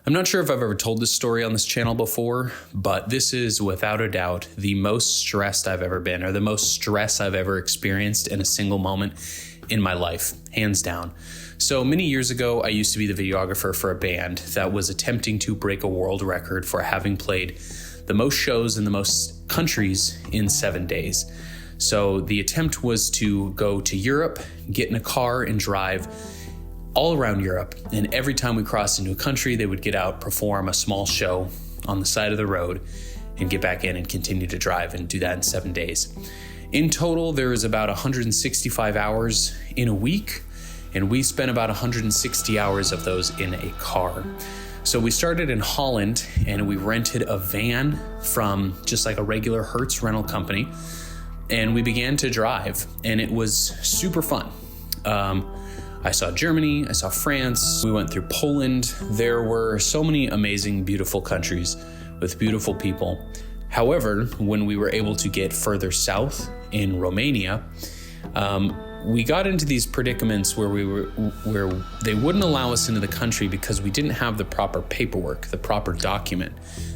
I'm not sure if I've ever told this story on this channel before, but this is without a doubt the most stressed I've ever been, or the most stress I've ever experienced in a single moment in my life, hands down. So many years ago, I used to be the videographer for a band that was attempting to break a world record for having played the most shows in the most countries in 7 days. So the attempt was to go to Europe, get in a car and drive all around Europe. And every time we crossed into a country, they would get out, perform a small show on the side of the road, and get back in and continue to drive and do that in 7 days. In total, there is about 165 hours in a week, and we spent about 160 hours of those in a car. So we started in Holland, and we rented a van from just like a regular Hertz rental company, and we began to drive, and it was super fun. I saw Germany, I saw France, we went through Poland. There were so many amazing, beautiful countries with beautiful people. However, when we were able to get further south in Romania, we got into these predicaments where they wouldn't allow us into the country because we didn't have the proper paperwork, the proper document.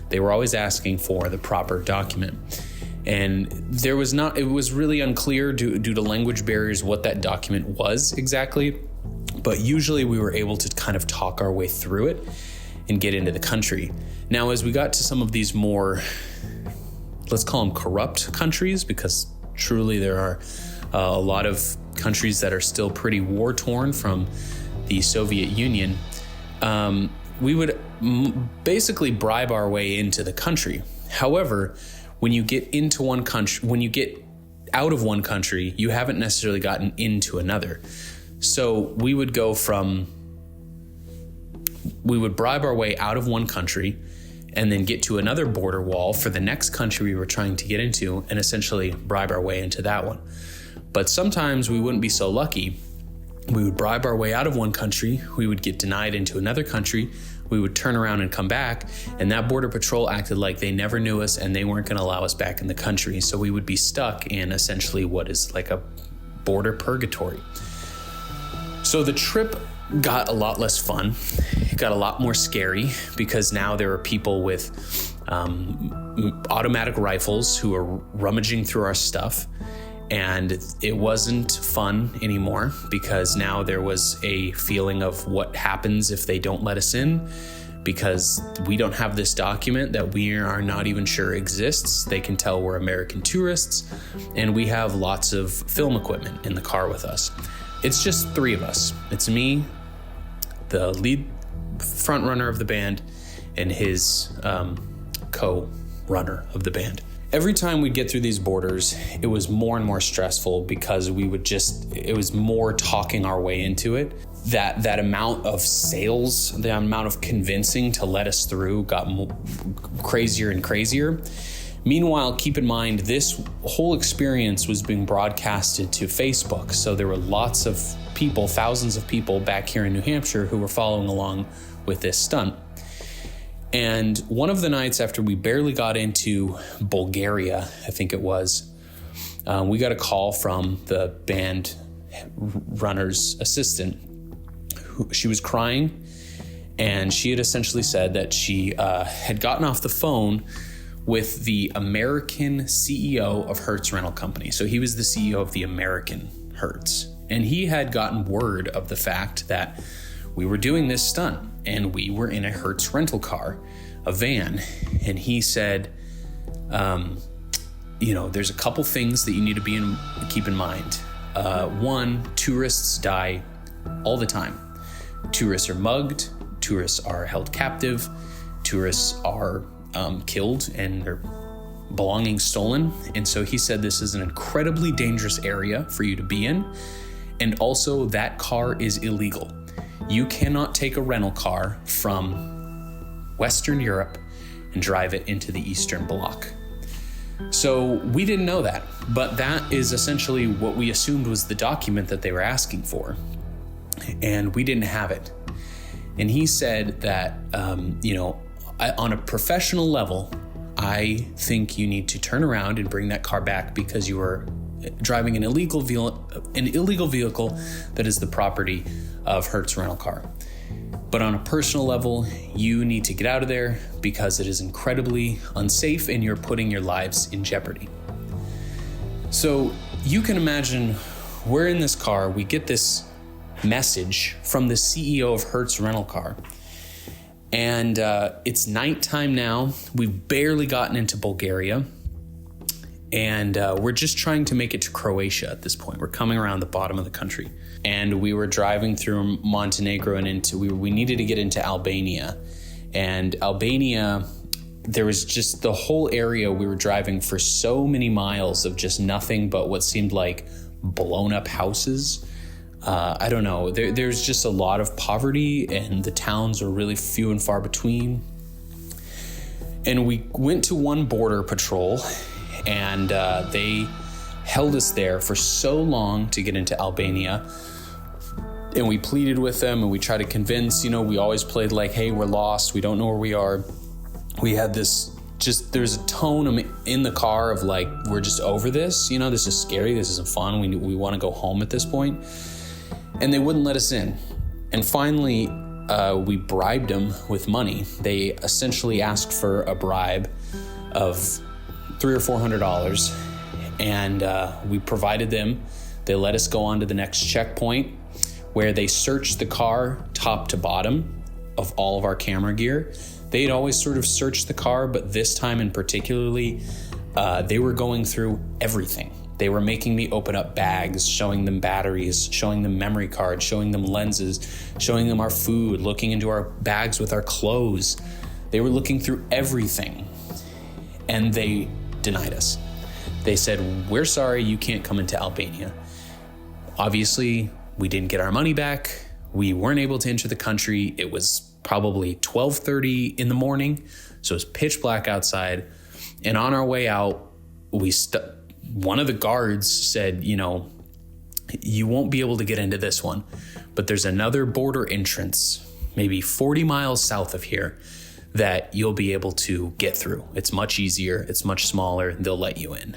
They were always asking for the proper document. And it was really unclear due to language barriers what that document was exactly. But usually we were able to kind of talk our way through it and get into the country. Now, as we got to some of these more, let's call them corrupt countries, because truly there are a lot of countries that are still pretty war-torn from the Soviet Union, we would basically bribe our way into the country. However, when you get into one country, when you get out of one country, you haven't necessarily gotten into another. So we would bribe our way out of one country and then get to another border wall for the next country we were trying to get into and essentially bribe our way into that one. But sometimes we wouldn't be so lucky. We would bribe our way out of one country, we would get denied into another country, we would turn around and come back, and that border patrol acted like they never knew us and they weren't going to allow us back in the country. So we would be stuck in essentially what is like a border purgatory. So the trip got a lot less fun. It got a lot more scary because now there are people with automatic rifles who are rummaging through our stuff. And it wasn't fun anymore because now there was a feeling of what happens if they don't let us in, because we don't have this document that we are not even sure exists. They can tell we're American tourists, and we have lots of film equipment in the car with us. It's just three of us. It's me, the lead front runner of the band, and his co-runner of the band. Every time we'd get through these borders, it was more and more stressful because it was more talking our way into it. That amount of sales, the amount of convincing to let us through got crazier and crazier. Meanwhile, keep in mind, this whole experience was being broadcasted to Facebook. So there were lots of people, thousands of people back here in New Hampshire who were following along with this stunt. And one of the nights after we barely got into Bulgaria, I think it was, we got a call from the band runner's assistant. She was crying, and she had essentially said that she had gotten off the phone with the American CEO of Hertz Rental Company. So he was the CEO of the American Hertz. And he had gotten word of the fact that we were doing this stunt and we were in a Hertz rental car, a van. And he said, there's a couple things that you need to keep in mind. One, tourists die all the time. Tourists are mugged, tourists are held captive, tourists are killed and their belongings stolen. And so he said this is an incredibly dangerous area for you to be in. And also that car is illegal. You cannot take a rental car from Western Europe and drive it into the Eastern Bloc. So we didn't know that, but that is essentially what we assumed was the document that they were asking for. And we didn't have it. And he said that, on a professional level, I think you need to turn around and bring that car back because you are driving an illegal vehicle that is the property of Hertz Rental Car. But on a personal level, you need to get out of there because it is incredibly unsafe and you're putting your lives in jeopardy. So you can imagine we're in this car, we get this message from the CEO of Hertz Rental Car. And it's nighttime now. We've barely gotten into Bulgaria. And we're just trying to make it to Croatia at this point. We're coming around the bottom of the country. And we were driving through Montenegro and we needed to get into Albania. And Albania, there was just the whole area we were driving for so many miles of just nothing but what seemed like blown up houses. I don't know. There's just a lot of poverty and the towns are really few and far between. And we went to one border patrol and they held us there for so long to get into Albania. And we pleaded with them and we tried to convince, we always played like, hey, we're lost. We don't know where we are. We had there's a tone in the car of like, we're just over this. This is scary. This isn't fun. We want to go home at this point. And they wouldn't let us in. And finally, we bribed them with money. They essentially asked for a bribe of $300 or $400. And we provided them. They let us go on to the next checkpoint where they searched the car top to bottom of all of our camera gear. They'd always sort of searched the car, but this time in particularly, they were going through everything. They were making me open up bags, showing them batteries, showing them memory cards, showing them lenses, showing them our food, looking into our bags with our clothes. They were looking through everything, and they denied us. They said, we're sorry, you can't come into Albania. Obviously, we didn't get our money back. We weren't able to enter the country. It was probably 12:30 in the morning, so it was pitch black outside. And on our way out, one of the guards said, you won't be able to get into this one, but there's another border entrance, maybe 40 miles south of here, that you'll be able to get through. It's much easier. It's much smaller. They'll let you in.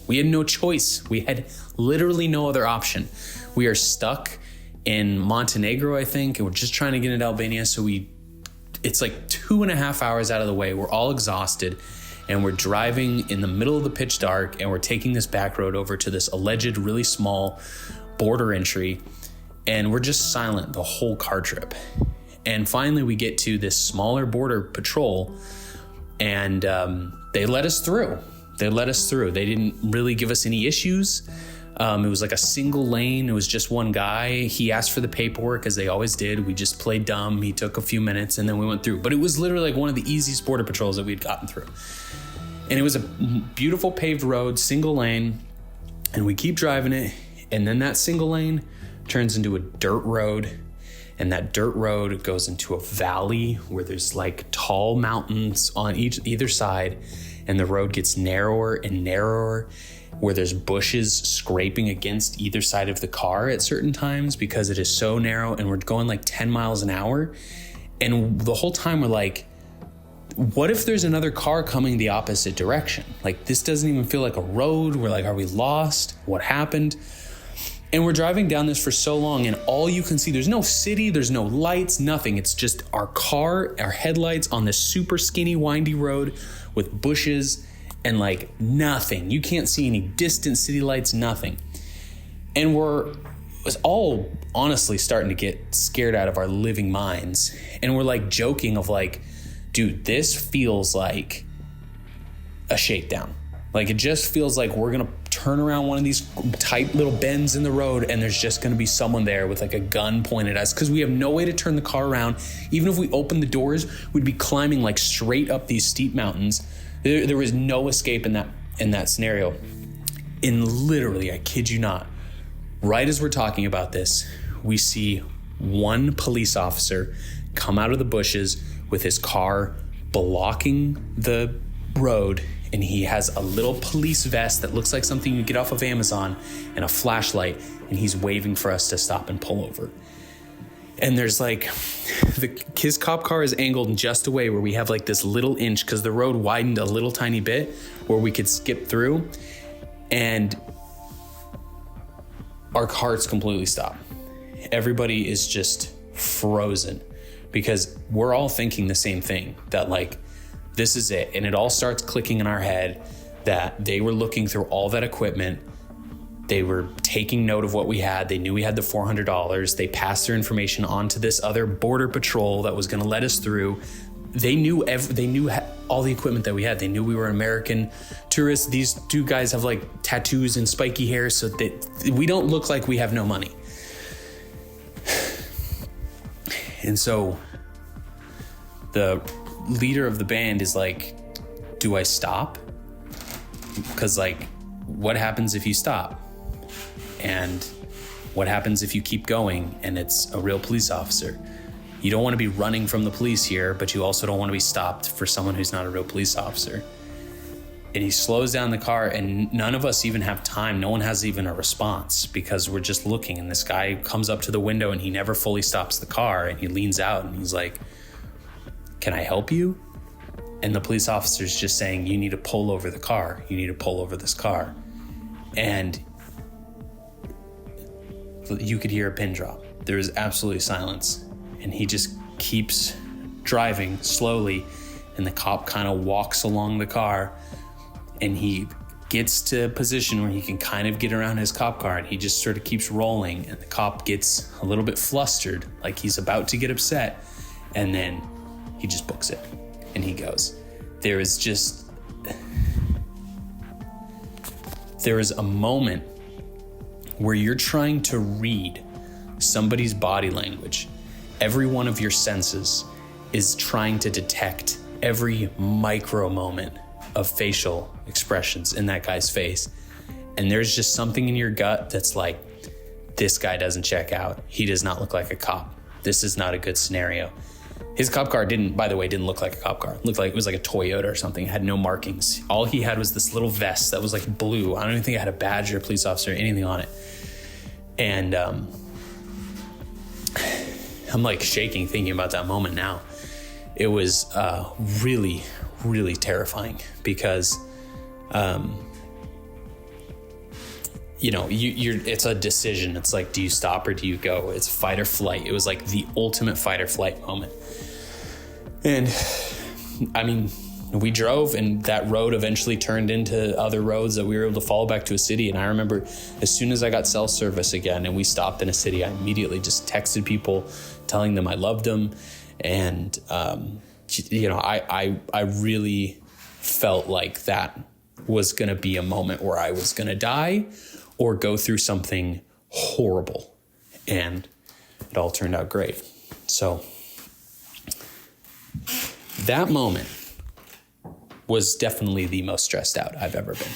We had no choice. We had literally no other option. We are stuck in Montenegro, I think, and we're just trying to get into Albania. So it's like 2.5 hours out of the way. We're all exhausted and we're driving in the middle of the pitch dark and we're taking this back road over to this alleged really small border entry. And we're just silent the whole car trip. And finally we get to this smaller border patrol and they let us through. They didn't really give us any issues. It was like a single lane. It was just one guy. He asked for the paperwork as they always did. We just played dumb. He took a few minutes and then we went through. But it was literally like one of the easiest border patrols that we had gotten through. And it was a beautiful paved road, single lane. And we keep driving it. And then that single lane turns into a dirt road. And that dirt road goes into a valley where there's like tall mountains on either side. And the road gets narrower and narrower, where there's bushes scraping against either side of the car at certain times because it is so narrow, and we're going like 10 miles an hour. And the whole time we're like, what if there's another car coming the opposite direction? Like, this doesn't even feel like a road. We're like, are we lost? What happened? And we're driving down this for so long, and all you can see, there's no city, there's no lights, nothing. It's just our car, our headlights on this super skinny, windy road with bushes and like nothing. You can't see any distant city lights, nothing. And we're all honestly starting to get scared out of our living minds. And we're like joking of like, dude, this feels like a shakedown. Like, it just feels like we're gonna turn around one of these tight little bends in the road and there's just gonna be someone there with like a gun pointed at us, because we have no way to turn the car around. Even if we opened the doors, we'd be climbing like straight up these steep mountains. There was no escape in that scenario. And literally, I kid you not, right as we're talking about this, we see one police officer come out of the bushes with his car blocking the road, and he has a little police vest that looks like something you get off of Amazon and a flashlight, and he's waving for us to stop and pull over. And there's like, his cop car is angled in just a way where we have like this little inch, because the road widened a little tiny bit where we could skip through, and our hearts completely stop. Everybody is just frozen. because we're all thinking the same thing, that like, this is it. And it all starts clicking in our head that they were looking through all that equipment. They were taking note of what we had. They knew we had the $400. They passed their information on to this other border patrol that was going to let us through. They knew all the equipment that we had. They knew we were American tourists. These two guys have like tattoos and spiky hair, so that we don't look like we have no money. And so the leader of the band is like, do I stop? Because like, what happens if you stop? And what happens if you keep going and it's a real police officer? You don't want to be running from the police here, but you also don't want to be stopped for someone who's not a real police officer. And he slows down the car, and none of us even have time. No one has even a response, because we're just looking, and this guy comes up to the window and he never fully stops the car, and he leans out and he's like, can I help you? And the police officer's just saying, you need to pull over the car. You need to pull over this car. And you could hear a pin drop. There was absolutely silence. And he just keeps driving slowly, and the cop kind of walks along the car, and he gets to a position where he can kind of get around his cop car, and he just sort of keeps rolling, and the cop gets a little bit flustered, like he's about to get upset, and then he just books it and he goes. There is a moment where you're trying to read somebody's body language. Every one of your senses is trying to detect every micro moment of facial expressions in that guy's face. And there's just something in your gut that's like, this guy doesn't check out. He does not look like a cop. This is not a good scenario. His cop car didn't look like a cop car. It looked like it was like a Toyota or something. It had no markings. All he had was this little vest that was like blue. I don't even think it had a badge or a police officer or anything on it. And I'm like shaking thinking about that moment now. It was really, really terrifying, because it's a decision. It's like, do you stop or do you go? It's fight or flight. It was like the ultimate fight or flight moment. And I mean, we drove, and that road eventually turned into other roads that we were able to follow back to a city. And I remember as soon as I got cell service again and we stopped in a city, I immediately just texted people telling them I loved them. And, I really felt like that was going to be a moment where I was going to die or go through something horrible. And it all turned out great. So that moment was definitely the most stressed out I've ever been.